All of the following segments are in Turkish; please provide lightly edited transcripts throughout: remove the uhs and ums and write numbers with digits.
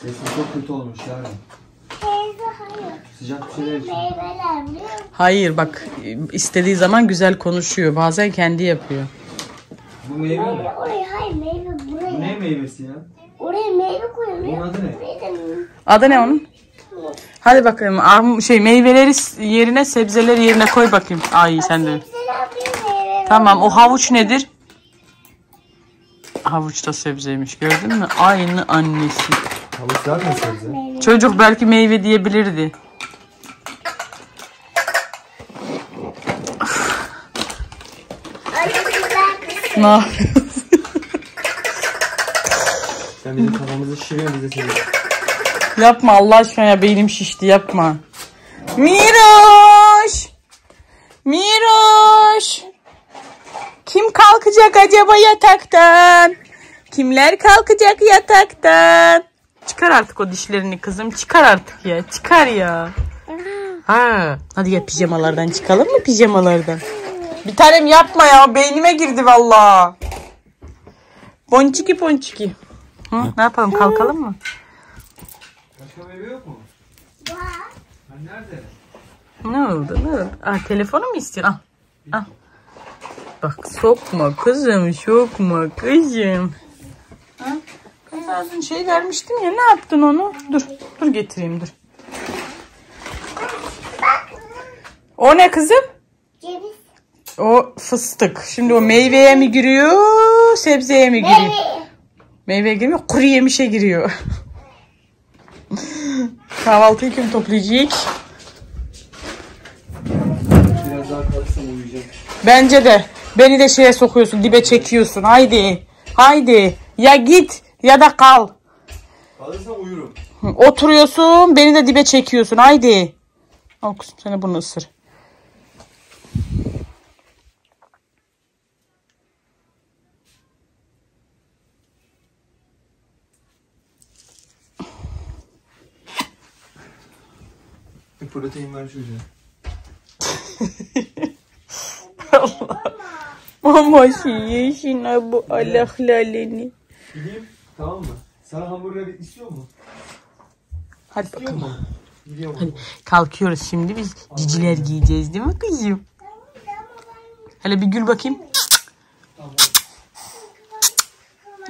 Resim çok kötü olmuş yani. Hayır. Sıcak bir şeyler için. Meyveler biliyor musun? Hayır bak, istediği zaman güzel konuşuyor. Bazen kendi yapıyor. Bu meyve mi? Oraya hayır meyve buraya. Bu ne meyvesi ya? Oraya meyve koyuyor. Bunun adı ne? Adı ne onun? Hadi bakalım. Meyveleri yerine, sebzeleri yerine koy bakayım. Ay sen de. Tamam, o havuç nedir? Havuç da sebzeymiş, gördün mü? Aynı annesi. Havuçlar mı sebze? Çocuk belki meyve diyebilirdi. Ne yapıyorsun? Sen bizim kafamızı şişiriyorsun, bize seviyorsun. Yapma Allah aşkına ya, beynim şişti, yapma. Miroş! Miroş! Kim kalkacak acaba yataktan? Kimler kalkacak yataktan? Çıkar artık o dişlerini kızım, çıkar artık ya, çıkar ya. Ha, hadi ya pijamalardan çıkalım mı, pijamalardan? Bir tanem yapma ya, beynime girdi vallahi. Ponçiki ponçiki. Hı, ne yapalım, kalkalım mı? Başka meyve yok mu? Var. Hani nerede? Ne oldu, ne oldu? Telefonu mu istiyorsun? Al. Bak sokma kızım, sokma kızım. Kız az önce şey vermiştim ya, ne yaptın onu? Dur getireyim, dur. O ne kızım? Ceviz. O fıstık. Şimdi o meyveye mi giriyor, sebzeye mi giriyor? Meyveye girmiyor, kuru yemişe giriyor. Kahvaltıyı kim toplayacak? Biraz daha kalırsam uyuyacağım. Bence de. Beni de şeye sokuyorsun, dibe çekiyorsun. Haydi. Haydi. Ya git ya da kal. Kalırsam uyurum. Oturuyorsun, beni de dibe çekiyorsun. Haydi. Al kızım, sen bunu ısır. Bir protein ver çocuğa. Allah. Mama yeşin bu alahlaleni. Gideyim, tamam mı? Sen hamburger istiyor musun? Hadi İstiyor bakalım. musun? Gidiyorum. Hadi kalkıyoruz şimdi, biz ciciler giyeceğiz değil mi kızım? Hele bir gül bakayım. Tamam.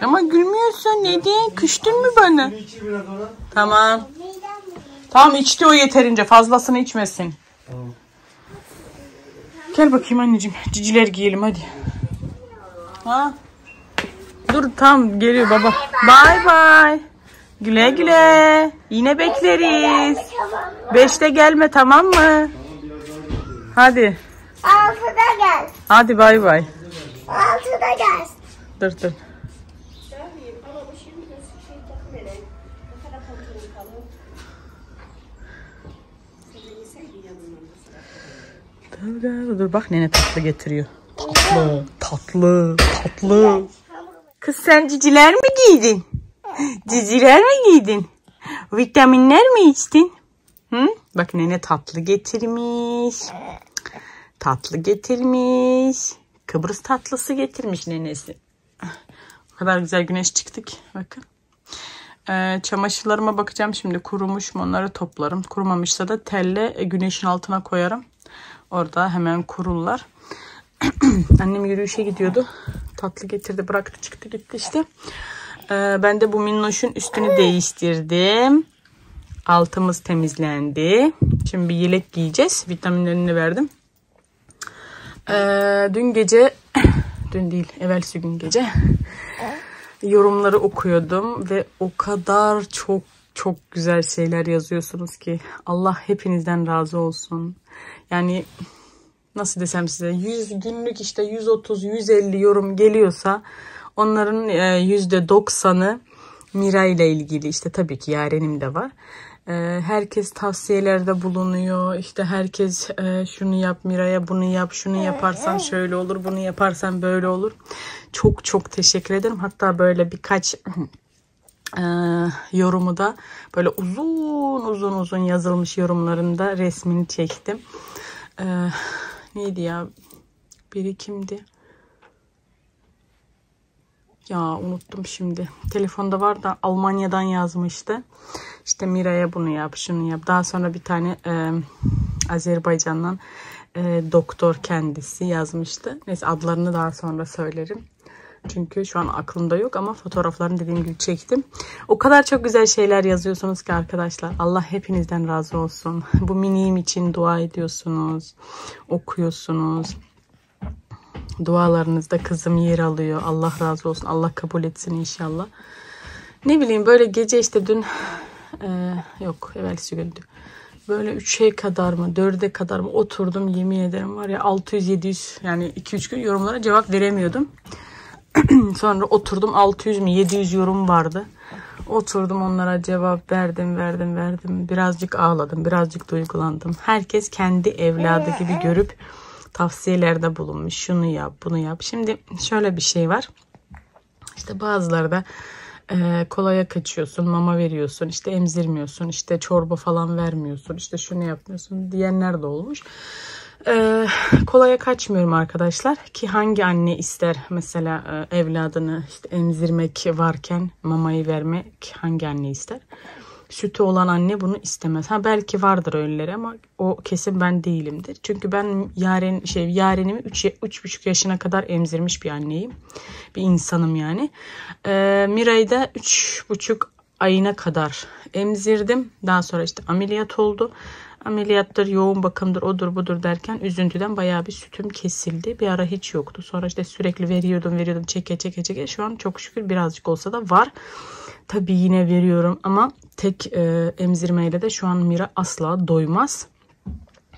Ama gülmüyorsun, neden? Küstün mü bana? Seni içir biraz ona. Tamam. Tamam, içti o yeterince, fazlasını içmesin. Tamam. Gel bakayım anneciğim, ciciler giyelim hadi. Ha? Dur tamam, geliyor baba. Bye bye. Güle güle. Yine bekleriz. 5'te gelme, tamam mı? Hadi. 6'da gel. Hadi bay bay. 6'da gel. Dur. Dur bak, nene tatlı getiriyor. Tatlı. Kız sen ciciler mi giydin? Ciciler mi giydin? Vitaminler mi içtin? Hı? Bak nene tatlı getirmiş. Kıbrıs tatlısı getirmiş nenesi. O kadar güzel güneş çıktı ki. Bakın. Çamaşırlarıma bakacağım şimdi. Kurumuş mu, onları toplarım. Kurumamışsa da telle güneşin altına koyarım. Orada hemen kururlar. Annem yürüyüşe gidiyordu. Tatlı getirdi, bıraktı, çıktı gitti işte. Ben de bu minnoşun üstünü değiştirdim. Altımız temizlendi. Şimdi bir yelek giyeceğiz. Vitaminlerini verdim. Dün gece, dün değil, evvelsi gün gece yorumları okuyordum ve o kadar çok güzel şeyler yazıyorsunuz ki Allah hepinizden razı olsun. Yani nasıl desem size, 100 günlük işte 130-150 yorum geliyorsa onların %90'ı Mira ile ilgili, işte tabii ki Yaren'im de var. Herkes tavsiyelerde bulunuyor. İşte herkes şunu yap Mira'ya, bunu yap, şunu yaparsan şöyle olur, bunu yaparsan böyle olur. Çok teşekkür ederim. Hatta böyle birkaç yorumu da böyle uzun yazılmış yorumlarında resmini çektim. Neydi ya? Biri kimdi? Ya unuttum şimdi. Telefonda var da Almanya'dan yazmıştı. İşte Mira'ya bunu yap, şunu yap. Daha sonra bir tane Azerbaycan'dan doktor kendisi yazmıştı. Neyse adlarını daha sonra söylerim. Çünkü şu an aklımda yok ama fotoğraflarını dediğim gibi çektim. O kadar çok güzel şeyler yazıyorsunuz ki arkadaşlar. Allah hepinizden razı olsun. Bu miniğim için dua ediyorsunuz. Okuyorsunuz. Dualarınızda kızım yer alıyor. Allah razı olsun. Allah kabul etsin inşallah. Ne bileyim böyle gece işte dün yok evvelsi gündü. Böyle 3'e kadar mı 4'e kadar mı oturdum, yemin ederim var ya 600-700 yani 2-3 gün yorumlara cevap veremiyordum. Sonra oturdum 600 mi 700 yorum vardı. Oturdum onlara cevap verdim. Birazcık ağladım, birazcık duygulandım. Herkes kendi evladı gibi görüp tavsiyelerde bulunmuş. Şunu yap, bunu yap. Şimdi şöyle bir şey var. İşte bazıları da kolaya kaçıyorsun, mama veriyorsun, işte emzirmiyorsun, işte çorba falan vermiyorsun, işte şunu yapmıyorsun diyenler de olmuş. Kolaya kaçmıyorum arkadaşlar ki hangi anne ister mesela evladını işte emzirmek varken mamayı vermek, hangi anne ister? Sütü olan anne bunu istemez. Ha belki vardır öyleleri ama o kesin ben değilimdir. Çünkü ben yarenimi 3,5 yaşına kadar emzirmiş bir anneyim. Bir insanım yani. Mira'yı da 3,5 ayına kadar emzirdim. Daha sonra işte ameliyat oldu. Ameliyattır, yoğun bakımdır, odur budur derken üzüntüden bayağı bir sütüm kesildi. Bir ara hiç yoktu. Sonra işte sürekli veriyordum çeke. Şu an çok şükür birazcık olsa da var. Tabii yine veriyorum ama tek emzirmeyle de şu an Mira asla doymaz.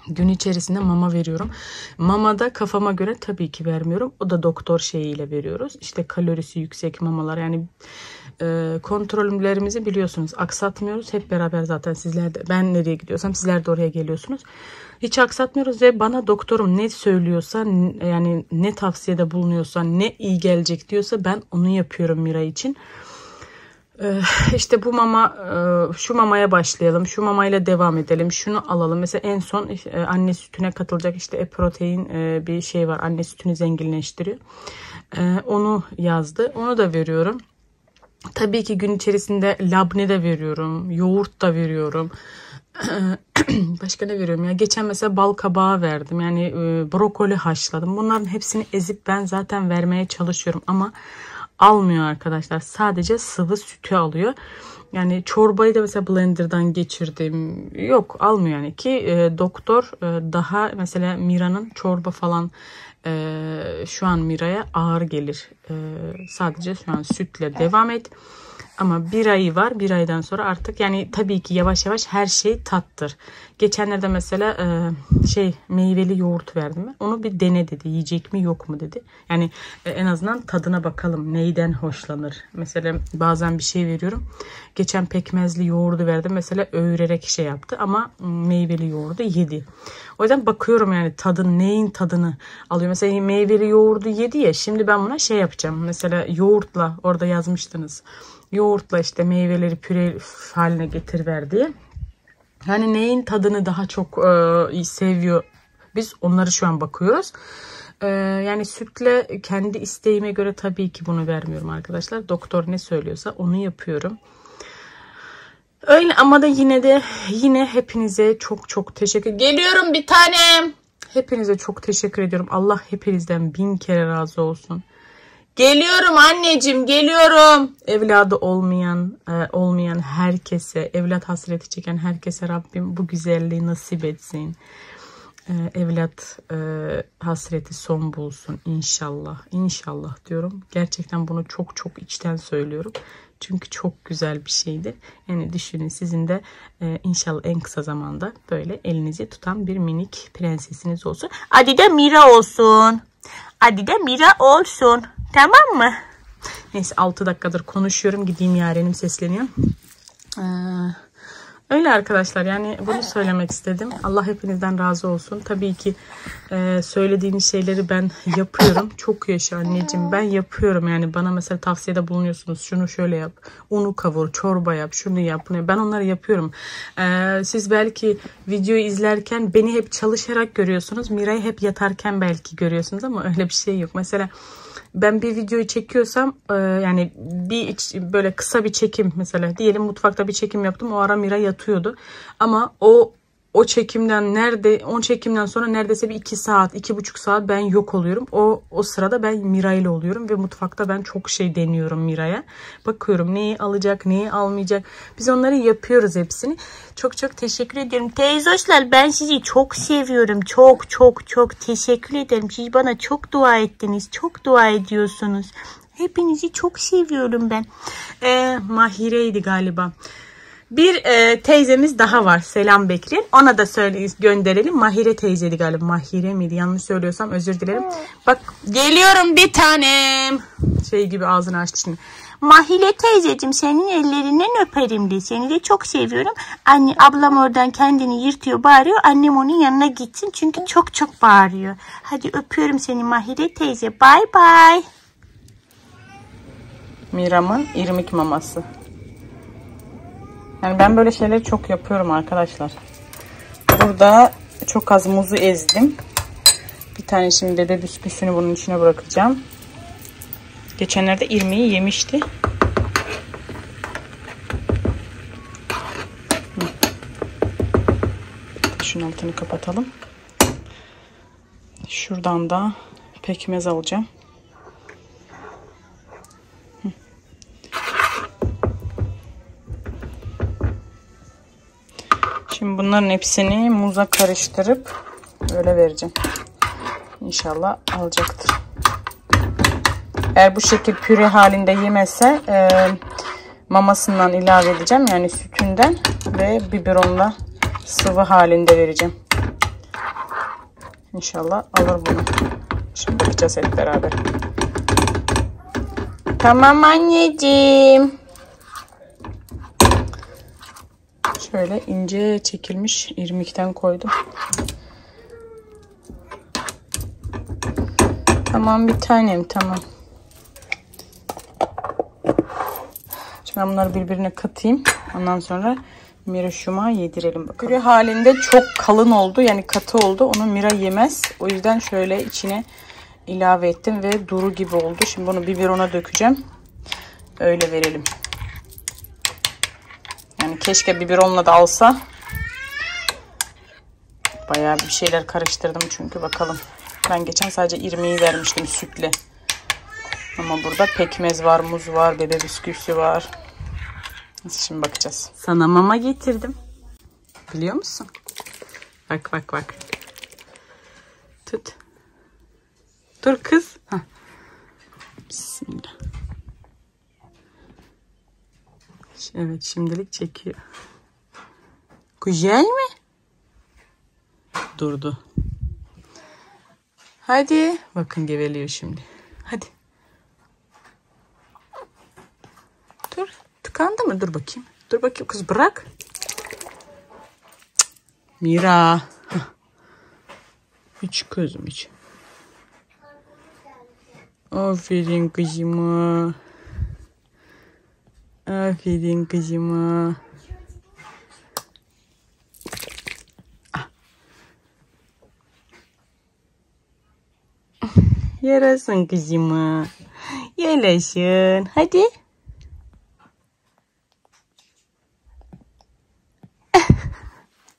Gün içerisinde mama veriyorum. Mama da kafama göre tabii ki vermiyorum. O da doktor şeyiyle veriyoruz. İşte kalorisi yüksek mamalar yani kontrollerimizi biliyorsunuz. Aksatmıyoruz. Hep beraber zaten sizler de ben nereye gidiyorsam sizler de oraya geliyorsunuz. Hiç aksatmıyoruz ve bana doktorum ne söylüyorsa yani ne tavsiyede bulunuyorsa ne iyi gelecek diyorsa ben onu yapıyorum Mira için. İşte bu mama şu mamaya başlayalım, şu mamayla devam edelim, şunu alalım. Mesela en son anne sütüne katılacak işte protein bir şey var, anne sütünü zenginleştiriyor. Onu yazdı, onu da veriyorum. Tabii ki gün içerisinde labne de veriyorum, yoğurt da veriyorum. Başka ne veriyorum ya? Geçen mesela bal kabağı verdim. Yani brokoli haşladım. Bunların hepsini ezip ben zaten vermeye çalışıyorum ama almıyor arkadaşlar. Sadece sıvı sütü alıyor. Yani çorbayı da mesela blenderdan geçirdim. Yok almıyor yani ki doktor daha mesela Mira'nın çorba falan şu an Mira'ya ağır gelir. Sadece şu an sütle devam et. Ama bir ayı var. Bir aydan sonra artık yani tabii ki yavaş yavaş her şey tattır. Geçenlerde mesela meyveli yoğurt verdim. Onu bir dene dedi. Yiyecek mi yok mu dedi. Yani en azından tadına bakalım. Neyden hoşlanır? Mesela bazen bir şey veriyorum. Geçen pekmezli yoğurdu verdim. Mesela öğürerek şey yaptı ama meyveli yoğurdu yedi. O yüzden bakıyorum yani neyin tadını alıyor. Mesela meyveli yoğurdu yedi ya. Şimdi ben buna şey yapacağım. Mesela yoğurtla orada yazmıştınız. Yoğurtla işte meyveleri püre haline getir diye. Yani neyin tadını daha çok seviyor. Biz onları şu an bakıyoruz. Yani sütle kendi isteğime göre tabii ki bunu vermiyorum arkadaşlar. Doktor ne söylüyorsa onu yapıyorum. Öyle ama da yine hepinize çok teşekkür. Geliyorum bir tanem. Hepinize çok teşekkür ediyorum. Allah hepinizden 1000 kere razı olsun. Geliyorum anneciğim, geliyorum. Evladı olmayan herkese, evlat hasreti çeken herkese Rabbim bu güzelliği nasip etsin. Evlat hasreti son bulsun inşallah. İnşallah diyorum. Gerçekten bunu çok içten söylüyorum. Çünkü çok güzel bir şeydir. Yani düşünün sizin de inşallah en kısa zamanda böyle elinizi tutan bir minik prensesiniz olsun. Hadi de Mira olsun. Hadi de Mira olsun. Tamam mı? Neyse 6 dakikadır konuşuyorum. Gideyim yarenim sesleniyor. Öyle arkadaşlar yani bunu söylemek istedim. Allah hepinizden razı olsun. Tabii ki söylediğiniz şeyleri ben yapıyorum. Çok yaşa anneciğim ben yapıyorum. Yani bana mesela tavsiyede bulunuyorsunuz. Şunu şöyle yap. Unu kavur, çorba yap, şunu yap. Bunu yap. Ben onları yapıyorum. Siz belki videoyu izlerken beni hep çalışarak görüyorsunuz. Mira'yı hep yatarken belki görüyorsunuz ama öyle bir şey yok. Mesela ben bir videoyu çekiyorsam yani böyle kısa bir çekim, mesela diyelim mutfakta bir çekim yaptım, o ara Mira yatıyordu ama o çekimden sonra neredeyse bir 2 saat, 2,5 saat ben yok oluyorum. O sırada ben Mira ile oluyorum ve mutfakta ben çok şey deniyorum Mira'ya. Bakıyorum neyi alacak, neyi almayacak. Biz onları yapıyoruz hepsini. Çok çok teşekkür ediyorum. Teyzoşlar, ben sizi çok seviyorum. Çok çok çok teşekkür ederim. Siz bana çok dua ettiniz. Çok dua ediyorsunuz. Hepinizi çok seviyorum ben. Mahire'ydi galiba. Bir teyzemiz daha var. Selam bekleyin. Ona da gönderelim. Mahire teyzeydi galiba. Mahire miydi? Yanlış söylüyorsam özür dilerim. Bak geliyorum bir tanem. Şey gibi ağzını açtı şimdi. Mahire teyzeciğim, senin ellerinden öperim de. Seni de çok seviyorum. Anne, ablam oradan kendini yırtıyor, bağırıyor. Annem onun yanına gitsin. Çünkü çok çok bağırıyor. Hadi öpüyorum seni Mahire teyze. Bay bay. Mira'mın irmik maması. Yani ben böyle şeyleri çok yapıyorum arkadaşlar. Burada çok az muzu ezdim. Bir tane şimdi bebe bisküvisini bunun içine bırakacağım. Geçenlerde irmiği yemişti. Şunun altını kapatalım. Şuradan da pekmez alacağım. Şimdi bunların hepsini muza karıştırıp öyle vereceğim. İnşallah alacaktır. Eğer bu şekil püre halinde yemezse mamasından ilave edeceğim. Yani sütünden ve biberonla sıvı halinde vereceğim. İnşallah alır bunu. Şimdi bakacağız hep beraber. Tamam anneciğim. Şöyle ince çekilmiş irmikten koydum. Tamam bir tanem, tamam. Şimdi ben bunları birbirine katayım. Ondan sonra Mira'şuma yedirelim bakalım. Püre halinde çok kalın oldu, yani katı oldu. Onu Mira yemez. O yüzden şöyle içine ilave ettim ve duru gibi oldu. Şimdi bunu biberona dökeceğim. Öyle verelim. Yani keşke biberonla da alsa. Bayağı bir şeyler karıştırdım çünkü, bakalım. Ben geçen sadece irmiği vermiştim sütle. Ama burada pekmez var, muz var, bebe bisküvisi var. Şimdi bakacağız. Sana mama getirdim. Biliyor musun? Bak bak bak. Tut. Dur kız. Heh. Bismillah. Evet, şimdilik çekiyor. Güzel mi? Durdu. Hadi. Bakın geveliyor şimdi. Hadi. Dur. Tıkandı mı? Dur bakayım. Dur bakayım kız, bırak. Mira. Hiç kızım hiç. Aferin kızıma. Aferin kızıma. Yarasın kızıma. Yarasın. Hadi.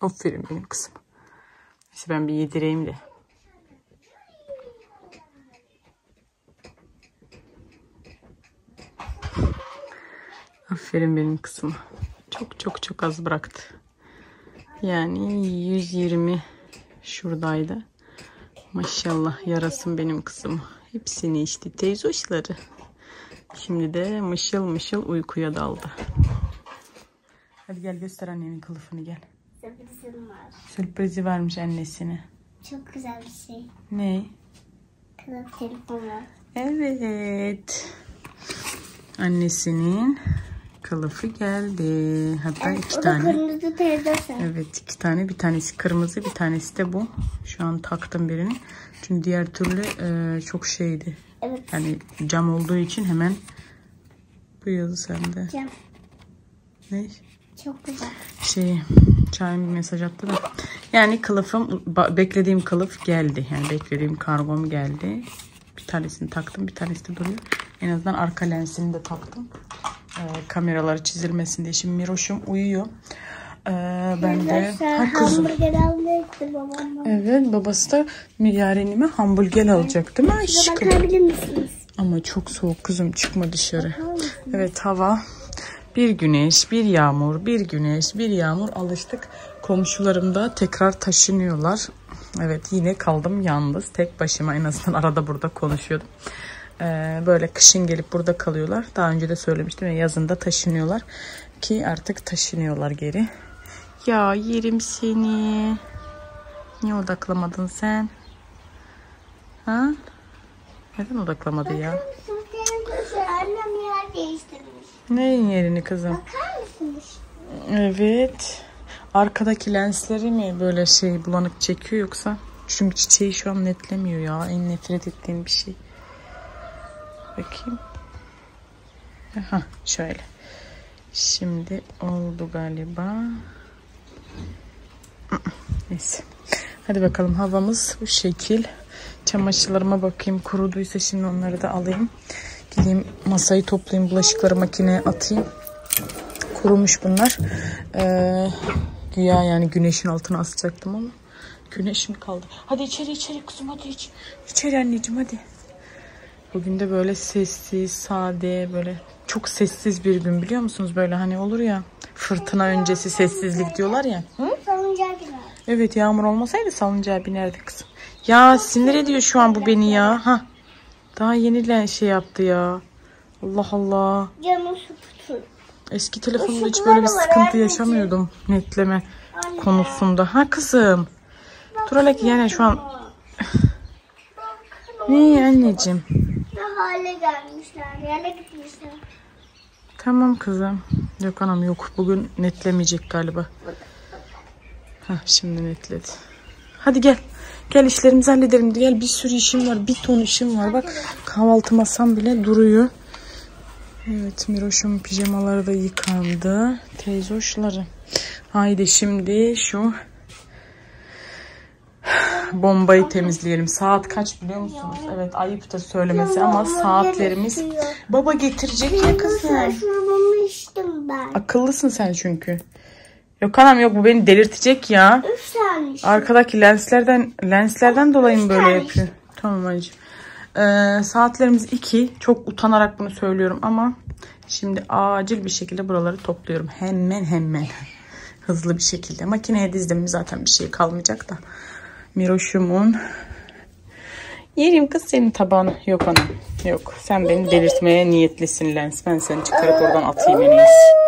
Aferin benim kızım. Neyse ben bir yedireyim de. Aferin benim kızıma. Çok çok çok az bıraktı. Yani 120 şuradaydı. Maşallah yarasın benim kızım. Hepsini içti teyzoşları. Şimdi de mışıl mışıl uykuya daldı. Hadi gel göster annenin kılıfını, gel. Sürprizim var. Sürprizi varmış annesine. Çok güzel bir şey. Ne? Kılıf telefonu. Evet. Annesinin kılıfı geldi. Hatta iki tane. Kırmızı teyzesi. Evet, iki tane. Bir tanesi kırmızı, bir tanesi de bu. Şu an taktım birini. Çünkü diğer türlü çok şeydi. Evet. Yani cam olduğu için hemen bu yazı sende. Cam. Ne? Çok güzel. Çayım bir mesaj attı da. Yani kılıfım, beklediğim kılıf geldi. Yani beklediğim kargom geldi. Bir tanesini taktım. Bir tanesi de duruyor. En azından arka lensini de taktım. Kameraları çizilmesin diye. Şimdi Miroş'um uyuyor. Ben de kızım. Hamburger almıştı babamla. Evet, babası da Yaren'ime hamburger alacak değil mi aşkım? Bakabilir misiniz? Ama çok soğuk kızım, çıkma dışarı. Evet, hava bir güneş, bir yağmur, bir güneş, bir yağmur, alıştık. Komşularım da tekrar taşınıyorlar. Evet, yine kaldım yalnız tek başıma, en azından arada burada konuşuyordum. Böyle kışın gelip burada kalıyorlar. Daha önce de söylemiştim ya, yazında taşınıyorlar ki artık taşınıyorlar geri. Ya yerim seni. Niye odaklamadın sen? Ha? Neden odaklamadı ya? Annem yer değiştirmiş. Neyin yerini kızım? Bakar mısınız? Evet. Arkadaki lensleri mi böyle bulanık çekiyor yoksa? Çünkü çiçeği şu an netlemiyor ya. En nefret ettiğim bir şey. Bakayım. Aha, şöyle. Şimdi oldu galiba. Neyse. Hadi bakalım, havamız bu şekil. Çamaşırlarıma bakayım, kuruduysa şimdi onları da alayım. Gideyim masayı toplayayım, bulaşıkları makineye atayım. Kurumuş bunlar. Güya yani güneşin altına asacaktım ama güneş mi kaldı? Hadi içeri kızım, hadi içeri anneciğim, hadi. Bugün de böyle sessiz, sade, böyle çok sessiz bir gün, biliyor musunuz? Böyle hani olur ya, fırtına öncesi sessizlik diyorlar ya. Hı? Salıncağa girer. Evet, yağmur olmasaydı salıncağa binerdi kızım. Ya sinir ediyor şu an bu beni ya. Ha. Daha yeni yaptı ya. Allah Allah. Canım sıkıntı. Eski telefonumda hiç böyle bir sıkıntı yaşamıyordum netleme konusunda. Ha kızım. Dur hele ki yani şu an. Ne anneciğim? Ne hale gelmişler. Yerle gitmişler. Tamam kızım. Yok anam, yok. Bugün netlemeyecek galiba. Hah, şimdi netledi. Hadi gel. Gel işlerimizi halledelim. Gel, bir sürü işim var. Bir ton işim var. Bak, kahvaltı masam bile duruyor. Evet, Miroş'un pijamaları da yıkandı. Teyzoşları. Haydi şimdi şu bombayı temizleyelim. Saat kaç biliyor musunuz? Evet, ayıp da söylemesi ama saatlerimiz. Baba getirecek ya kızım. Şurubamı içtim ben. Akıllısın sen çünkü. Yok anam, yok, bu beni delirtecek ya. 3 tane içtim. Arkadaki lenslerden dolayı mı böyle yapıyor? Tamam anneciğim. Saatlerimiz 2. Çok utanarak bunu söylüyorum ama şimdi acil bir şekilde buraları topluyorum. Hemen. Hızlı bir şekilde. Makineye dizdim zaten bir şey kalmayacak da. Miroş'umun. Yerim kız senin tabağını. Yok anam. Yok. Sen beni delirtmeye niyetlisin lens. Ben seni çıkarıp oradan atayım en iyisi.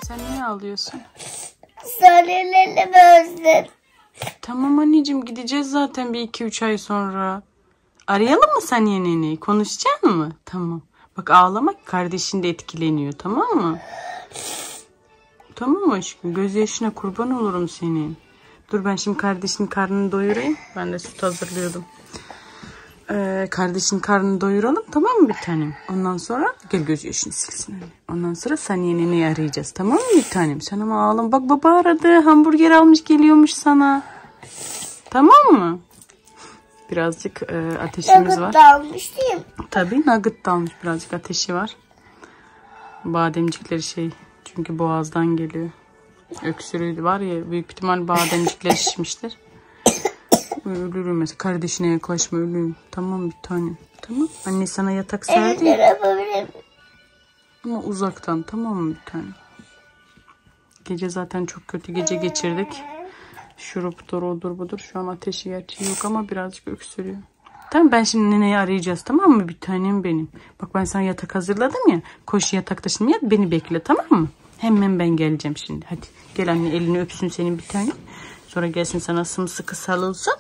Sen niye ağlıyorsun? Sarılalım özledim. Tamam anneciğim, gideceğiz zaten bir 2-3 ay sonra. Arayalım mı Saniye neneyi? Konuşacak mı? Tamam. Bak ağlamak kardeşin de etkileniyor, tamam mı? Tamam aşkım, gözyaşına kurban olurum senin. Dur ben şimdi kardeşin karnını doyurayım. Ben de süt hazırlıyordum. Kardeşin karnını doyuralım, tamam mı bir tanem? Ondan sonra gel gözyaşını silsin anne. Ondan sonra Saniye neneyi arayacağız, tamam mı bir tanem? Sen ama ağlama. Bak baba aradı, hamburger almış geliyormuş sana. Tamam mı? Birazcık ateşimiz var. Nugget almış değil mi? Tabii nugget da almış, birazcık ateşi var. Bademcikleri çünkü boğazdan geliyor. Öksürüğü var ya, büyük ihtimal bademcikleri şişmiştir. Ölürüm mesela, kardeşine yaklaşma, ölürüm. Tamam bir tanem. Tamam. Anne sana yatak serdi ya. Yapabilirim. Ama uzaktan, tamam mı bir tanem? Gece zaten çok kötü gece geçirdik. Şuruptur, odur budur. Şu an ateşi gerçi yok ama birazcık öksürüyor. Tamam, ben şimdi neneyi arayacağız, tamam mı bir tanem benim? Bak ben sana yatak hazırladım ya. Koş yatakta şimdi yat, beni bekle, tamam mı? Hemen ben geleceğim şimdi. Hadi gel anne, elini öpsün senin bir tane. Sonra gelsin sana sımsıkı sarılsın.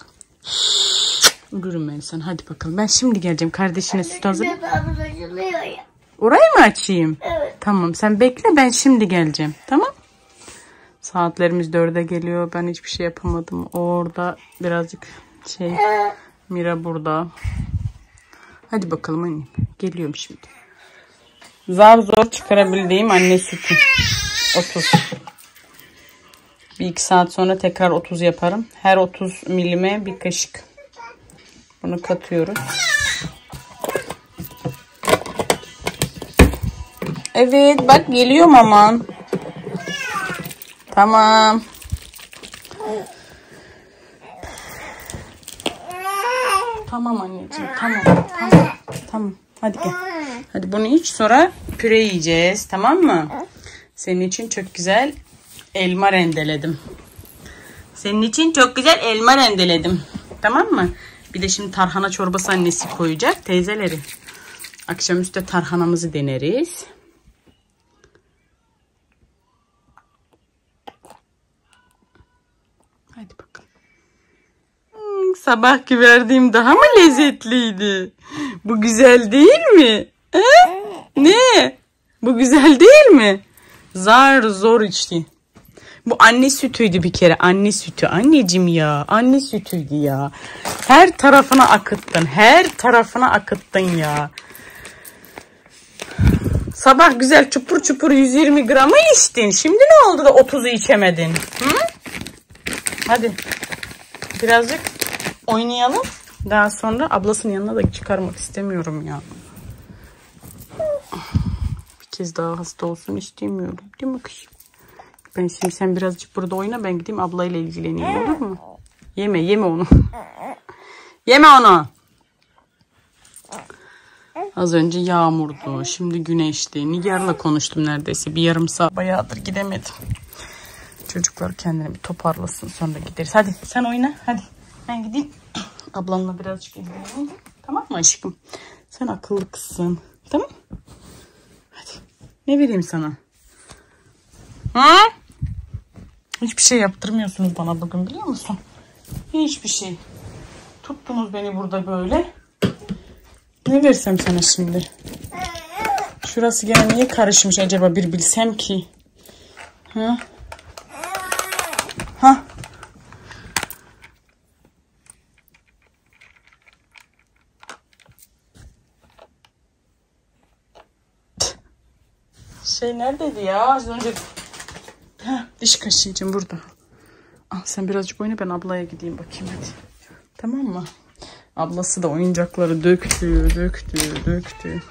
Ölürüm ben sana. Hadi bakalım. Ben şimdi geleceğim. Kardeşine süt hazırla. Orayı mı açayım? Evet. Tamam sen bekle, ben şimdi geleceğim. Tamam. Saatlerimiz 4'e geliyor. Ben hiçbir şey yapamadım. Orada birazcık Mira burada. Hadi bakalım annem. Geliyorum şimdi. Zar zor çıkarabildiğim anne sütü. 30. Bir 2 saat sonra tekrar 30 yaparım. Her 30 milime bir kaşık. Bunu katıyoruz. Evet bak geliyor maman. Tamam. Tamam anneciğim, tamam. Hadi gel. Hadi bunu iç, sonra püre yiyeceğiz, tamam mı? Senin için çok güzel elma rendeledim. Tamam mı? Bir de şimdi tarhana çorbası annesi koyacak teyzeleri. Akşamüstü tarhanamızı deneriz. Hadi bakalım. Sabahki verdiğim daha mı lezzetliydi? Bu güzel değil mi? He? Ne? Bu güzel değil mi? Zar zor içti. Bu anne sütüydü bir kere. Anne sütü. Anneciğim ya. Anne sütüydü ya. Her tarafına akıttın ya. Sabah güzel çupur çupur 120 gramı içtin. Şimdi ne oldu da 30'u içemedin? Hı? Hadi. Birazcık oynayalım. Daha sonra ablasının yanına da çıkarmak istemiyorum ya. Bir kez daha hasta olsun istemiyorum. Değil mi kızım? Ben şimdi sen birazcık burada oyna, ben gideyim ablayla ilgileneyim, olur mu? Yeme onu. Yeme onu. Az önce yağmurdu. Şimdi güneşti. Nigar'la konuştum neredeyse. Bir yarım saat. Bayağıdır gidemedim. Çocuklar kendini bir toparlasın, sonra gideriz. Hadi sen oyna. Hadi. Ben gideyim. Ablanla birazcık ilgileneyim. Tamam mı aşkım? Sen akıllı kızsın. Tamam. Hadi. Ne vereyim sana? Ha? Hiçbir şey yaptırmıyorsunuz bana bugün, biliyor musun? Hiçbir şey. Tuttunuz beni burada böyle. Ne versem sana şimdi? Şurası gene niye karışmış acaba, bir bilsem ki. Ha? Ha? Neredeydi ya? Az önce diş kaşıyacağım burada. Al sen birazcık oyna, ben ablaya gideyim bakayım hadi. Tamam mı? Ablası da oyuncakları döktü.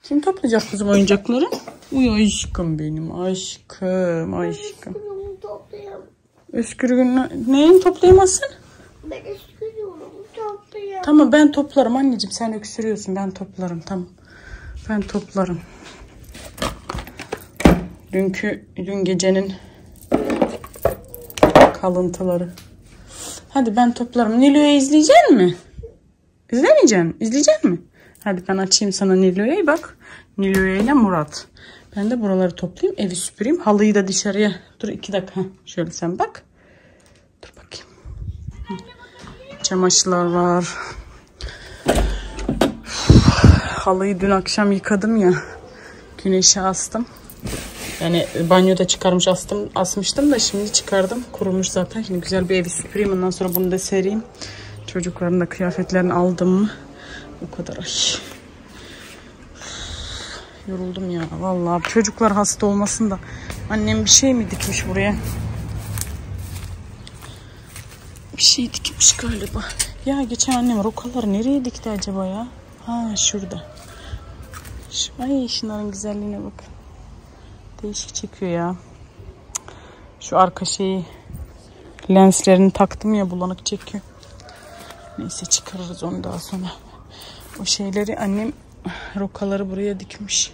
Kim toplayacak kızım oyuncakları? Uy aşkım benim, aşkım. Öskürüğünü neyin toplayamazsın? Ben öskürüğümü toplayamam. Tamam ben toplarım anneciğim, sen öksürüyorsun, ben toplarım, tamam. Ben toplarım. Dün gecenin kalıntıları. Hadi ben toplarım. Nilo'yu izleyecek mi? İzlemeyeceksin. İzleyecek mi? Hadi ben açayım sana Nilo'yu, bak. Nilo'ya ile Murat. Ben de buraları toplayayım, evi süpüreyim. Halıyı da dışarıya. Dur 2 dakika. Şöyle sen bak. Dur bakayım. Çamaşırlar var. Halıyı dün akşam yıkadım ya. Güneşe astım. Yani banyoda çıkarmış asmıştım da şimdi çıkardım. Kurumuş zaten. Şimdi güzel bir evi süpüreyim. Ondan sonra bunu da sereyim. Çocukların da kıyafetlerini aldım mı? O kadar. Ay. Yoruldum ya. Vallahi çocuklar hasta olmasın da. Annem bir şey mi dikmiş buraya? Bir şey dikmiş galiba. Ya geçen annem rokaları nereye dikti acaba ya? Ha şurada. Ay şunların güzelliğine bakın. Değişik çekiyor ya. Şu arka şeyi lenslerini taktım ya, bulanık çekiyor. Neyse çıkarırız onu daha sonra. O şeyleri annem rokaları buraya dikmiş.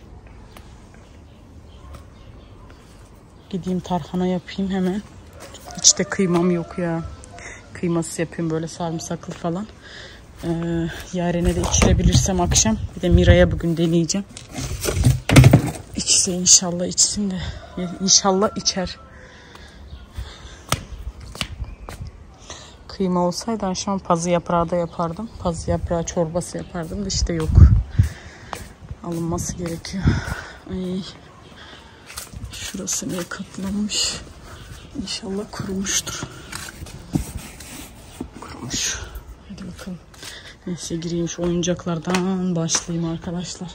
Gideyim tarhana yapayım hemen. Hiç de kıymam yok ya. Kıyması yapayım böyle sarımsaklı falan. Yaren'e de içirebilirsem akşam. Bir de Mira'ya bugün deneyeceğim. İçse inşallah içsin de. İnşallah içer. Kıyma olsaydı akşam pazı yaprağı da yapardım. Pazı yaprağı çorbası yapardım da işte yok. Alınması gerekiyor. Ay. Şurası niye katlanmış? İnşallah kurumuştur. Kurumuş. Hadi bakalım. Neyse gireyim şu oyuncaklardan başlayayım arkadaşlar.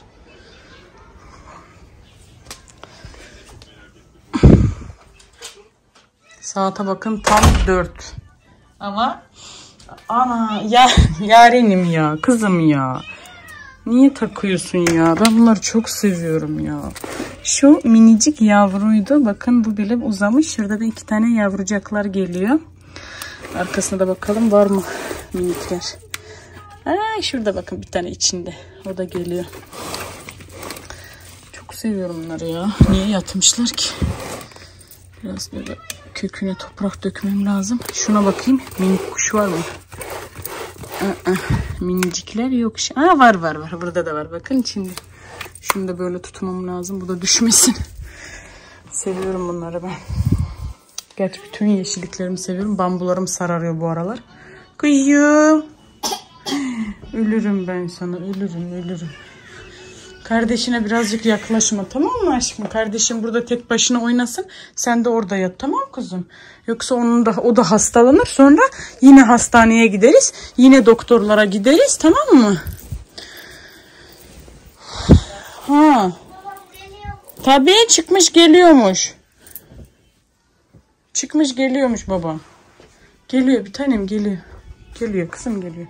Saate bakın tam 4. Ama ana ya Yarenim ya kızım ya. Niye takıyorsun ya? Ben bunları çok seviyorum ya. Şu minicik yavruydu. Bakın bu bile uzamış. Şurada da 2 tane yavrucaklar geliyor. Arkasına da bakalım var mı minikler. Aa, şurada bakın bir tane içinde. O da geliyor. Çok seviyorum bunları ya. Niye yatmışlar ki? Biraz böyle köküne toprak dökmem lazım. Şuna bakayım. Minik kuş var mı? Minicikler yok. Var. Burada da var. Bakın içinde. Şunu da böyle tutmam lazım. Bu da düşmesin. Seviyorum bunları ben. Gerçi bütün yeşilliklerimi seviyorum. Bambularım sararıyor bu aralar. Kıyım. Ölürüm ben sana. Ölürüm. Kardeşine birazcık yaklaşma, tamam mı aşkım? Kardeşim burada tek başına oynasın. Sen de orada yat, tamam kızım? Yoksa o da hastalanır. Sonra yine hastaneye gideriz. Yine doktorlara gideriz, tamam mı? Ha. Tabii çıkmış geliyormuş. Çıkmış geliyormuş baba. Geliyor bir tanem geliyor. Geliyor kızım geliyor.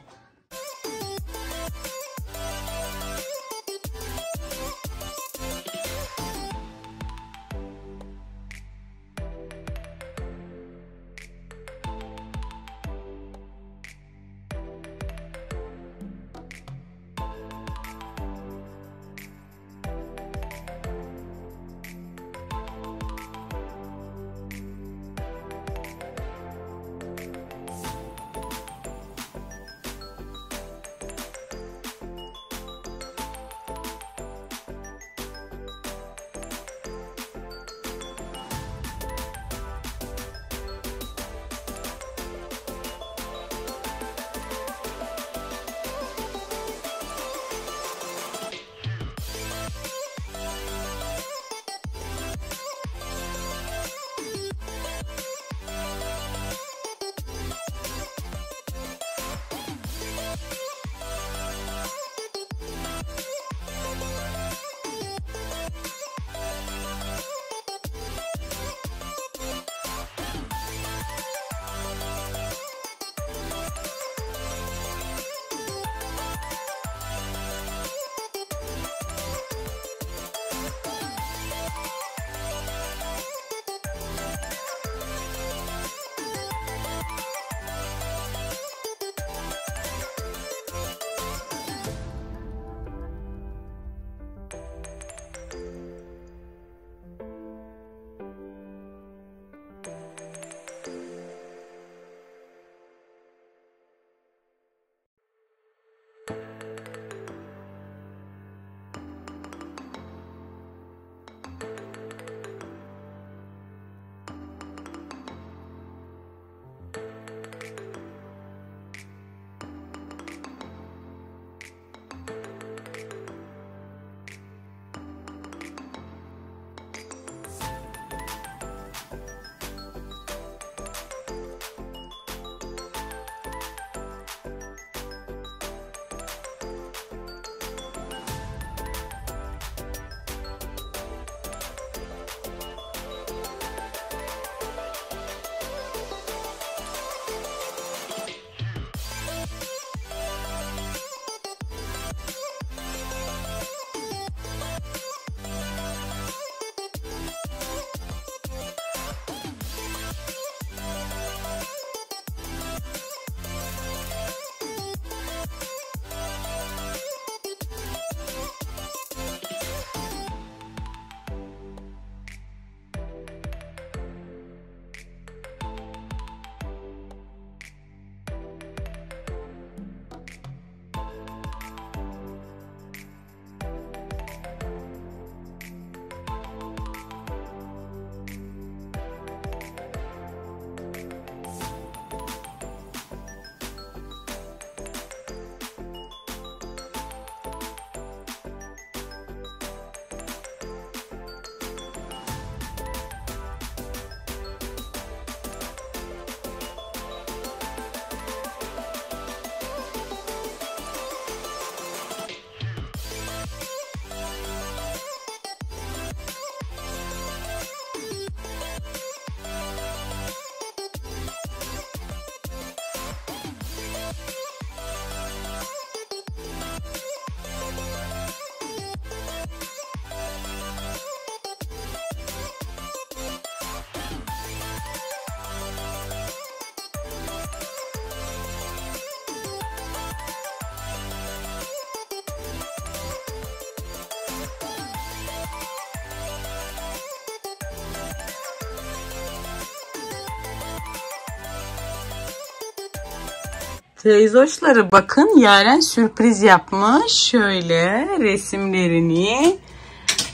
Teyzoşları bakın, Yaren sürpriz yapmış. Şöyle resimlerini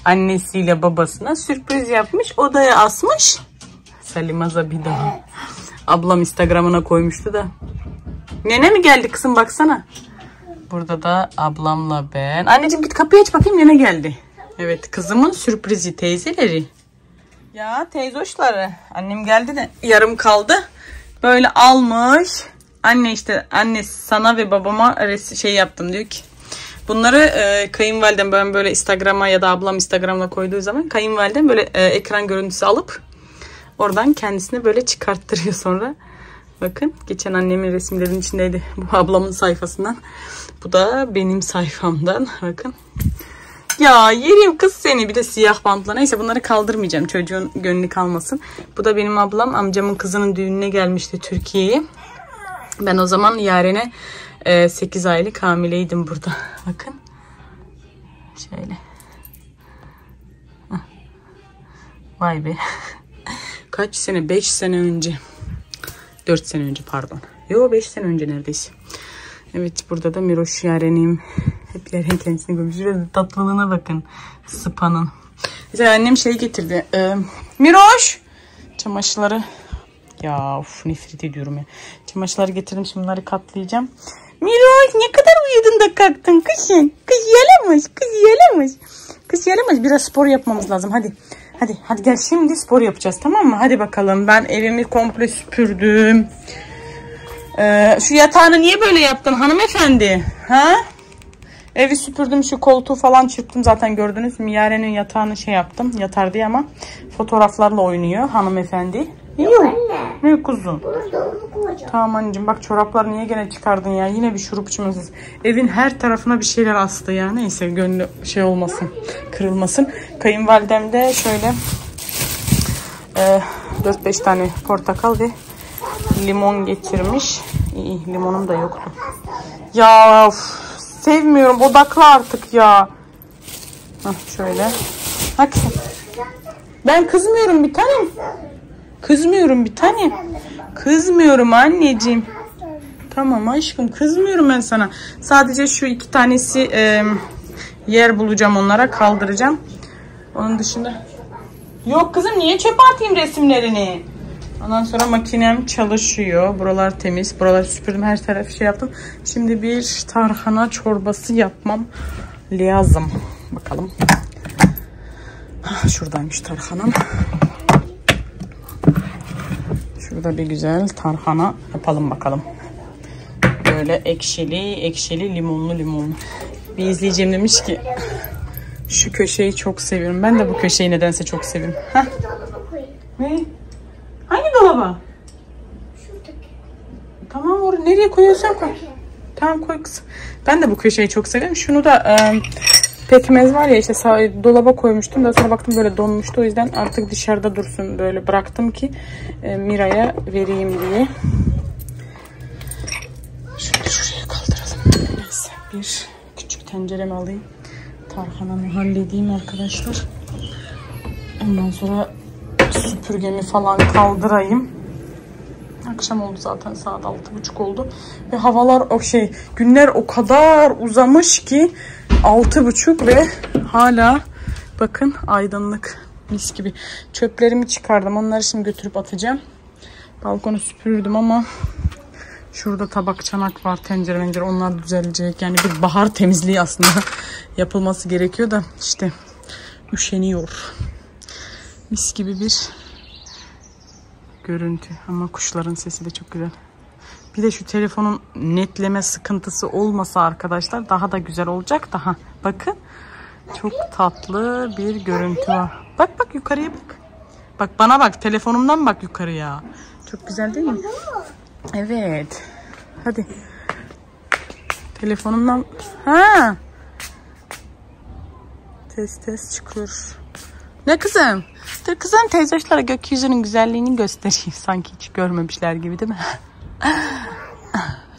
annesiyle babasına sürpriz yapmış. Odaya asmış. Salimaza bir daha. Ablam Instagram'ına koymuştu da. Nene mi geldi kızım, baksana. Burada da ablamla ben. Anneciğim git kapıyı aç bakayım, nene geldi. Evet, kızımın sürprizi teyzeleri. Ya teyzoşları. Annem geldi de yarım kaldı. Böyle almış. Anne işte, anne sana ve babama şey yaptım diyor ki. Bunları kayınvalidem, ben böyle Instagram'a ya da ablam Instagram'a koyduğu zaman kayınvalidem böyle ekran görüntüsü alıp oradan kendisine böyle çıkarttırıyor sonra. Bakın, geçen annemin resimlerinin içindeydi. Bu ablamın sayfasından. Bu da benim sayfamdan. Bakın. Ya yerim kız seni, bir de siyah bantla. Neyse bunları kaldırmayacağım, çocuğun gönlü kalmasın. Bu da benim ablam, amcamın kızının düğününe gelmişti Türkiye'ye. Ben o zaman Yaren'e 8 aylık hamileydim burada. Bakın. Şöyle. Vay be. Kaç sene? 5 sene önce. 4 sene önce pardon. Yo 5 sene önce neredeyse. Evet, burada da Miroş Yaren'im. Hep Yaren kendisini görmüş. Şöyle tatlılığına bakın. Spa'nın. Mesela annem şey getirdi. Miroş! Çamaşırları. Ya of, nefret ediyorum ya. Çamaşırları getirdim, şimdi bunları katlayacağım. Miroş ne kadar uyudun da kalktın kızım. Kız yalamış. Kız yalamış. Kız yalamış. Biraz spor yapmamız lazım. Hadi. Hadi gel, şimdi spor yapacağız, tamam mı? Hadi bakalım. Ben evimi komple süpürdüm. Şu yatağını niye böyle yaptın hanımefendi? Ha? Evi süpürdüm, şu koltuğu falan çırptım, zaten gördünüz mü? Yaren'in yatağını şey yaptım, yatar diye, ama fotoğraflarla oynuyor hanımefendi. Yok. Ne kuzum? Tamam anneciğim, bak çoraplar niye gene çıkardın ya? Yine bir şurup içmesiz. Evin her tarafına bir şeyler astı ya. Neyse, gönlü şey olmasın, kırılmasın. Kayınvalidem de şöyle 4-5 tane portakal ve limon getirmiş. İyi, limonum da yoktu. Ya of, sevmiyorum, odaklı artık ya. Hah, şöyle. Bak ben kızmıyorum bir tanem. Kızmıyorum bir tanem. Kızmıyorum anneciğim. Tamam aşkım, kızmıyorum ben sana. Sadece şu 2 tanesi yer bulacağım, onlara kaldıracağım. Onun dışında. Yok kızım, niye çöpe atayım resimlerini? Ondan sonra makinem çalışıyor. Buralar temiz. Buraları süpürdüm. Her tarafı şey yaptım. Şimdi bir tarhana çorbası yapmam lazım. Bakalım. Şuradaymış tarhanam. Şurada bir güzel tarhana yapalım bakalım. Böyle ekşili, limonlu. Bir izleyeceğim demiş ki şu köşeyi çok seviyorum. Ben de bu köşeyi nedense çok seviyorum. Heh. Ne? Hangi dolaba? Şuradaki. Tamam, oraya nereye koyuyorsan koy. Tamam, koy kızım. Ben de bu köşeyi çok seviyorum. Şunu da pekmez var ya, işte dolaba koymuştum. Daha sonra baktım böyle donmuştu. O yüzden artık dışarıda dursun. Böyle bıraktım ki Mira'ya vereyim diye. Şöyle şuraya kaldıralım. Neyse, bir küçük tenceremi alayım. Tarhanamı halledeyim arkadaşlar. Ondan sonra süpürgemi falan kaldırayım. Akşam oldu zaten, saat 6:30 oldu. Ve havalar günler o kadar uzamış ki 6:30 ve hala bakın aydınlık, mis gibi. Çöplerimi çıkardım, onları şimdi götürüp atacağım. Balkonu süpürdüm ama şurada tabak çanak var, tencere, onlar düzelecek. Yani bir bahar temizliği aslında yapılması gerekiyor da işte üşeniyor. Mis gibi bir görüntü ama kuşların sesi de çok güzel. Bir de şu telefonun netleme sıkıntısı olmasa arkadaşlar daha da güzel olacak. Daha bakın, çok tatlı bir görüntü var. Bak yukarıya bak. Bak bana bak, telefonumdan bak yukarıya. Çok güzel değil mi? Evet. Hadi. Telefonumdan. Ha. Test çıkıyor. Ne kızım? Dur kızım, teyzoşlara gökyüzünün güzelliğini göstereyim. Sanki hiç görmemişler gibi değil mi?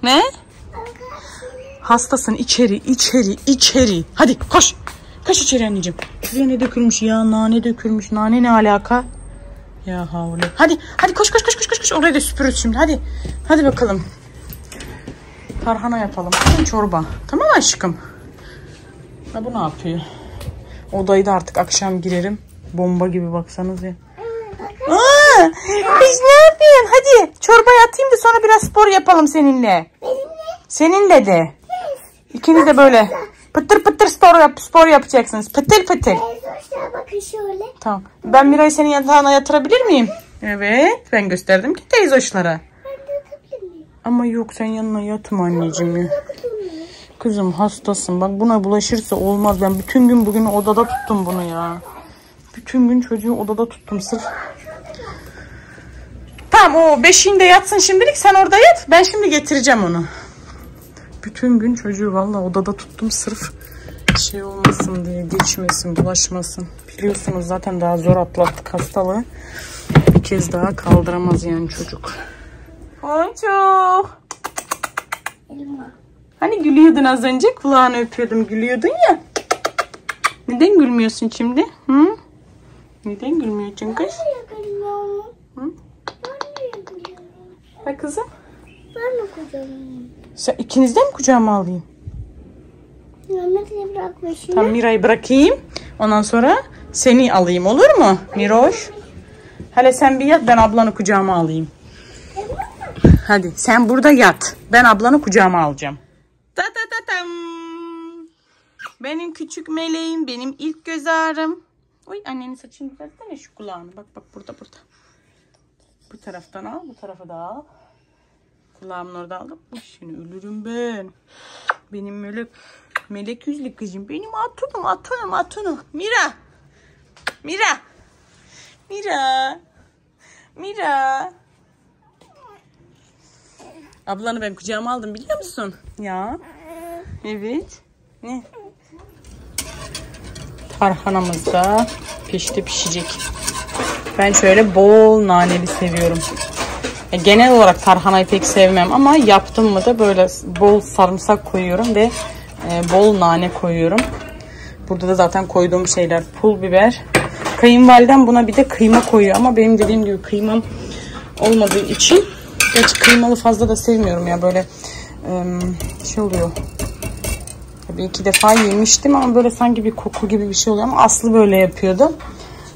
Ne? Hastasın, içeri. Hadi koş. Koş içeri anneciğim. Şuraya ne dökülmüş ya? Nane dökülmüş. Nane ne alaka? Ya havle. Hadi koş. Orayı da süpürürüz şimdi. Hadi bakalım. Tarhana yapalım. Çorba. Tamam aşkım. Ha, bu ne yapıyor? Odayı da artık akşam girerim. Bomba gibi baksanız ya. Aa, biz ne yapıyorsun? Hadi çorbaya atayım da sonra biraz spor yapalım seninle. Seninle de. İkiniz de böyle pıtır pıtır spor yapacaksınız. Pıtır pıtır. Bakın şöyle. Tamam. Ben Miray'ı senin yatağına yatırabilir miyim? Evet. Ben gösterdim ki teyzoşlara. Ben de yatabilir miyim? Ama yok, sen yanına yatma anneciğim ya. Kızım hastasın. Bak buna bulaşırsa olmaz. Ben bütün gün bugün odada tuttum bunu ya. Bütün gün çocuğu odada tuttum sırf. Tamam, o beşiğinde yatsın şimdilik, sen orada yat. Ben şimdi getireceğim onu. Bütün gün çocuğu vallahi odada tuttum sırf şey olmasın diye, geçmesin, bulaşmasın. Biliyorsunuz zaten daha zor atlattık hastalığı. Bir kez daha kaldıramaz yani çocuk. Boncuk. Elma. Hani gülüyordun az önce, kulağını öpüyordum, gülüyordun ya. Neden gülmüyorsun şimdi? Hı? Neden gülmüyorsun kız? Ben de gülüyorum. Hı? Ben de gülüyorum. Ha kızım? Ben de kucağım. Sen ikinizden mi kucağıma alayım? Mehmet'le bırak başını. Tamam, Mira'yı bırakayım. Ondan sonra seni alayım, olur mu Miroş? Hele sen bir yat, ben ablanı kucağıma alayım. Hadi sen burada yat. Ben ablanı kucağıma alacağım. Ta ta ta tam. Benim küçük meleğim, benim ilk göz ağrım. Oy, annenin saçını düzeltsene şu kulağını. Bak bak, burada. Bu taraftan al, bu tarafa da al. Kulağımın orada aldım. Uy, seni ölürüm ben. Benim melek yüzlü kızım. Benim atunum. Mira. Ablanı ben kucağıma aldım, biliyor musun? Ya. Evet. Ne? Tarhanamız da pişecek. Ben şöyle bol naneli seviyorum. Genel olarak tarhanayı pek sevmem ama yaptım mı da böyle bol sarımsak koyuyorum ve bol nane koyuyorum. Burada da zaten koyduğum şeyler pul biber. Kayınvalidem buna bir de kıyma koyuyor ama benim dediğim gibi kıymam olmadığı için, gerçi kıymalı fazla da sevmiyorum ya, böyle şey oluyor. Bir iki defa yemiştim ama böyle sanki bir koku gibi bir şey oluyor ama Aslı böyle yapıyordu.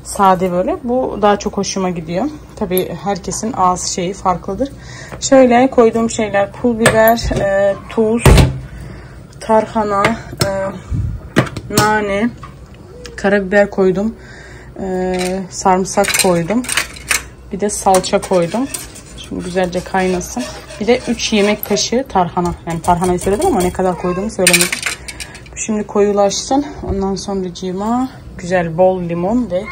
Sade böyle. Bu daha çok hoşuma gidiyor. Tabii herkesin ağız şeyi farklıdır. Şöyle koyduğum şeyler pul biber, tuz, tarhana, nane, karabiber koydum. Sarımsak koydum. Bir de salça koydum. Şimdi güzelce kaynasın. Bir de 3 yemek kaşığı tarhana. Yani tarhanayı söyledim ama ne kadar koyduğumu söylemedim. Şimdi koyulaşsın. Ondan sonracığıma güzel bol limon ve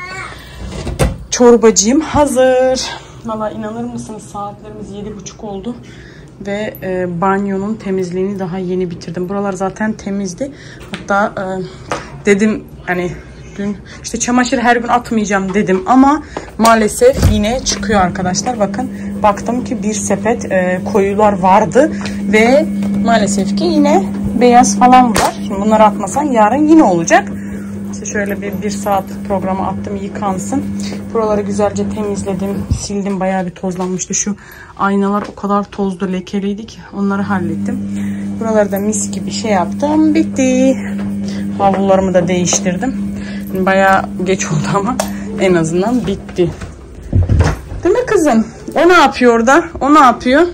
çorbacığım hazır. Valla inanır mısınız, saatlerimiz 7:30 oldu. Ve banyonun temizliğini daha yeni bitirdim. Buralar zaten temizdi. Hatta dedim hani dün işte çamaşır her gün atmayacağım dedim ama maalesef yine çıkıyor arkadaşlar. Bakın, baktım ki bir sepet koyular vardı ve maalesef ki yine beyaz falan var. Şimdi bunları atmasan yarın yine olacak. İşte şöyle bir saat programa attım, yıkansın. Buraları güzelce temizledim, sildim. Bayağı bir tozlanmıştı. Şu aynalar o kadar tozlu, lekeliydi ki onları hallettim. Buraları da mis gibi şey yaptım. Bitti. Havlularımı da değiştirdim. Bayağı geç oldu ama en azından bitti. Değil mi kızım? O ne yapıyor orada? O ne yapıyor?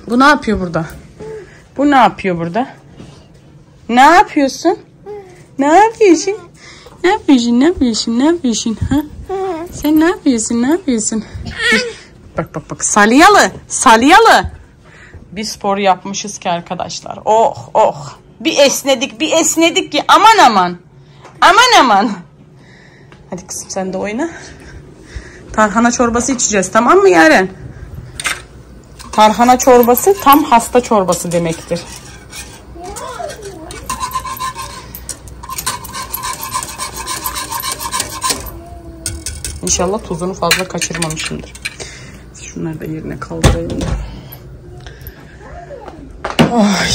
Bu ne yapıyor burada? Bu ne yapıyor burada? Ne yapıyorsun? Ne yapıyorsun? Ne yapıyorsun? Ne yapıyorsun? Ne yapıyorsun? Ha? Sen ne yapıyorsun? Ne yapıyorsun? Bak. Salyalı. Bir spor yapmışız ki arkadaşlar. Oh. Bir esnedik ki aman. Hadi kızım sen de oyna. Tarhana çorbası içeceğiz, tamam mı Yaren? Tarhana çorbası tam hasta çorbası demektir. İnşallah tuzunu fazla kaçırmamışımdır. Şunları da yerine kaldırayım. Ay.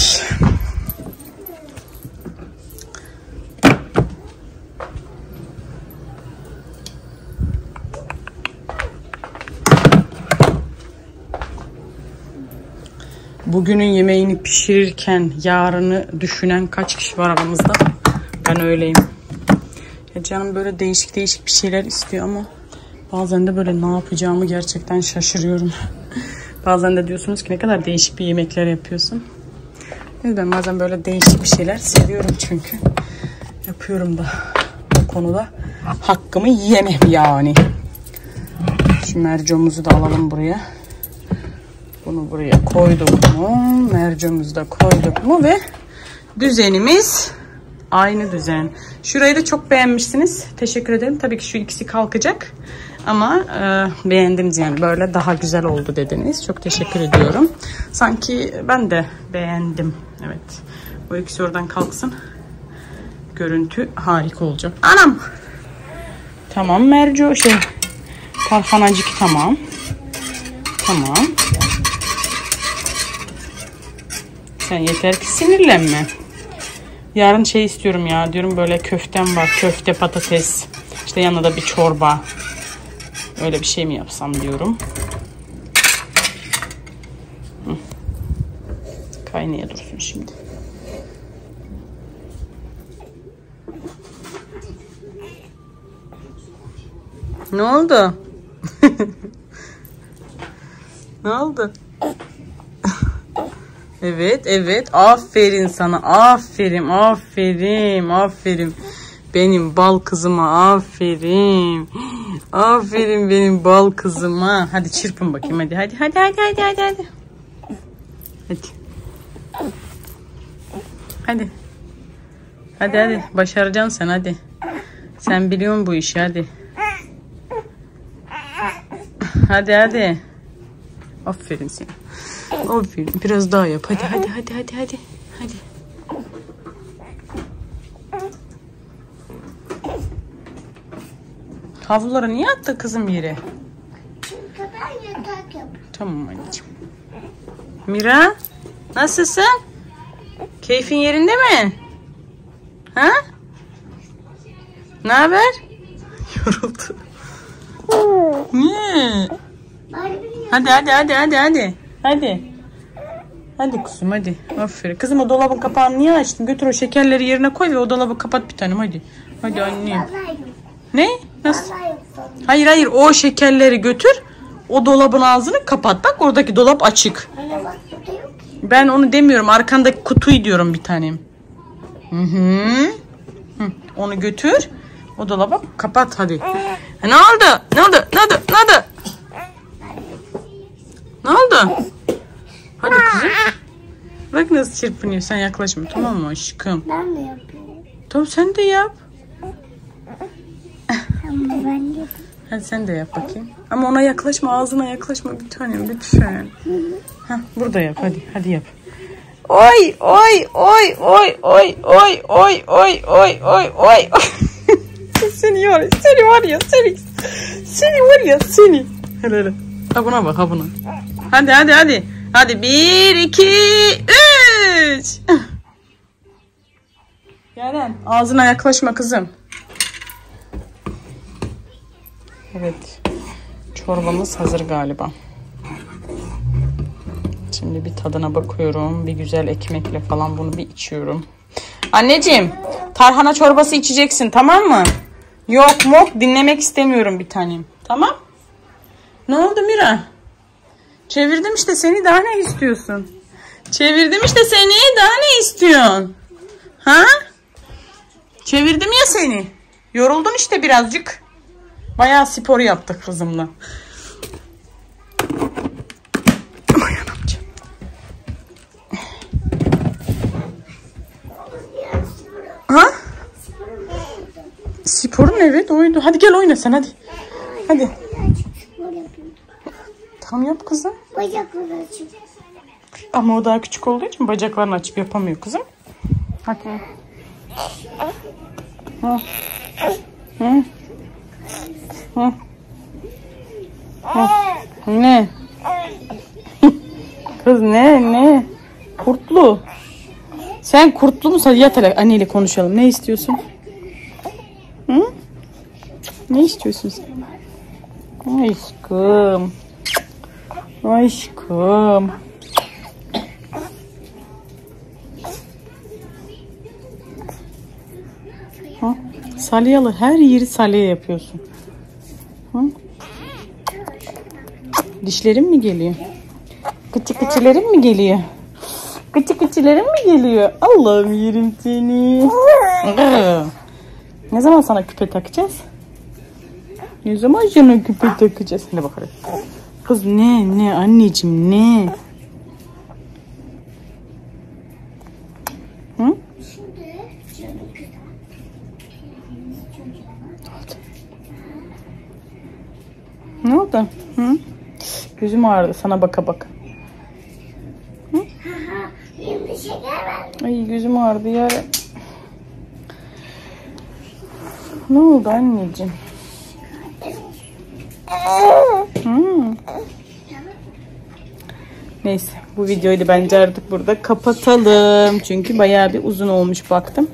Bugünün yemeğini pişirirken yarını düşünen kaç kişi var aramızda? Ben öyleyim. Ya canım böyle değişik değişik bir şeyler istiyor ama bazen de böyle ne yapacağımı gerçekten şaşırıyorum. Bazen de diyorsunuz ki ne kadar değişik bir yemekler yapıyorsun. Ben bazen böyle değişik bir şeyler seviyorum çünkü. Yapıyorum da bu konuda hakkımı yiyemem yani. Şu mercomuzu da alalım buraya. Bunu buraya koyduk mu? Mercomuzu da koyduk mu? Ve düzenimiz aynı düzen. Şurayı da çok beğenmişsiniz. Teşekkür ederim. Tabii ki şu ikisi kalkacak. Ama beğendiniz yani. Böyle daha güzel oldu dediniz. Çok teşekkür ediyorum. Sanki ben de beğendim. Evet. Bu ikisi oradan kalksın. Görüntü harika olacak. Anam! Tamam merco. Tarhanacık tamam. Tamam. Sen yeter ki sinirlenme. Yarın şey istiyorum ya. Diyorum böyle köftem var. Köfte, patates. İşte yanına da bir çorba. Öyle bir şey mi yapsam diyorum. Kaynaya dursun şimdi. Ne oldu? Ne oldu? Evet, evet. Aferin sana. Aferin, aferin, aferin. Benim bal kızıma aferin. Aferin benim bal kızıma. Hadi çırpın bakayım hadi. Hadi. Hadi. Hadi. Başaracaksın sen hadi. Sen biliyorsun bu işi hadi. Hadi. Aferin sana. Aferin. Biraz daha yap. Hadi. Havluları niye attı kızım yere? Çünkü ben yatak yapıyorum. Tamam anneciğim. Mira, nasılsın? Keyfin yerinde mi? Ha? Ne haber? Yoruldu. Niye? Hadi. Hadi kuzum hadi. Aferin. Kızım o dolabın kapağını niye açtın? Götür o şekerleri yerine koy ve o dolabı kapat bir tanem hadi. Hadi annem. Ne? Nasıl? Hayır o şekerleri götür. O dolabın ağzını kapat. Bak oradaki dolap açık. Ben onu demiyorum. Arkandaki kutuyu diyorum bir tanem. Hı. Onu götür. O dolaba kapat hadi. Ne oldu? Ne oldu? Hadi kızım. Bak nasıl çırpınıyor. Sen yaklaşma tamam mı aşkım? Ben de yapıyorum. Tamam sen de yap. Ama ben de. Hadi sen de yap bakayım. Ama ona yaklaşma, ağzına yaklaşma bir tanem lütfen. Burada yap hadi yap. Oy. Seni var ya. Hele. Ha buna bak ha buna. Hadi. Hadi 1, 2, 3. Yaren ağzına yaklaşma kızım. Evet. Çorbamız hazır galiba. Şimdi bir tadına bakıyorum. Bir güzel ekmekle falan bunu bir içiyorum. Anneciğim, tarhana çorbası içeceksin tamam mı? Yok dinlemek istemiyorum bir tanem. Tamam? Ne oldu Mira? Çevirdim işte seni daha ne istiyorsun? Daha ne istiyorsun? Ha? Çevirdim ya seni. Yoruldun işte birazcık. Bayağı spor yaptık kızımla. Ha? Sporun evet oydu. Hadi gel oyna sen hadi. Hadi. Tamam yap kızım. Bacakları açıp. Ama o daha küçük olduğu için bacaklarını açıp yapamıyor kızım. Hadi. Ne? Kız ne? Kurtlu. Sen kurtlu musun? Yat hele anneyle konuşalım. Ne istiyorsun? Hı? Ne istiyorsun sen? Aşkım. Ha? Salyalı. Her yeri salya yapıyorsun. Ha? Dişlerin mi geliyor? Kıçı kıçıların mı geliyor? Kıçı kıçıların mı geliyor? Allah'ım yerim seni. Ne zaman sana küpe takacağız? Ne zaman sana küpe takacağız? Hadi bakalım. Kız ne anneciğim ne? Hı? Ne oldu? Hı? Gözüm ağrıdı sana baka baka. Bir şeker ver. Ay gözüm ağrıdı ya. Ne oldu anneciğim? Neyse bu videoyu da bence artık burada kapatalım. Çünkü bayağı bir uzun olmuş baktım.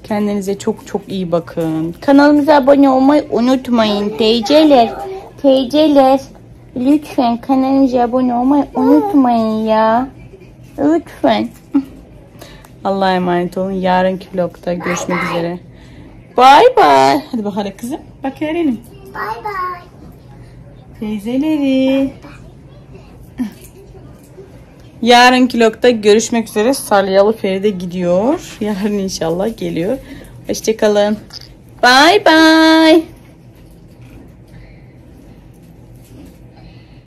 Kendinize çok çok iyi bakın. Kanalımıza abone olmayı unutmayın teyzeler. Teyzeler. Lütfen kanalımıza abone olmayı unutmayın ya. Lütfen. Allah'a emanet olun. Yarınki vlogda görüşmek üzere. Bay bay. Hadi bakalım kızım. Bak Eren'im. Bay bay. Teyzeleri. Yarınki vlogda görüşmek üzere. Salyalı Feride gidiyor. Yarın inşallah geliyor. Hoşçakalın. Bay bay.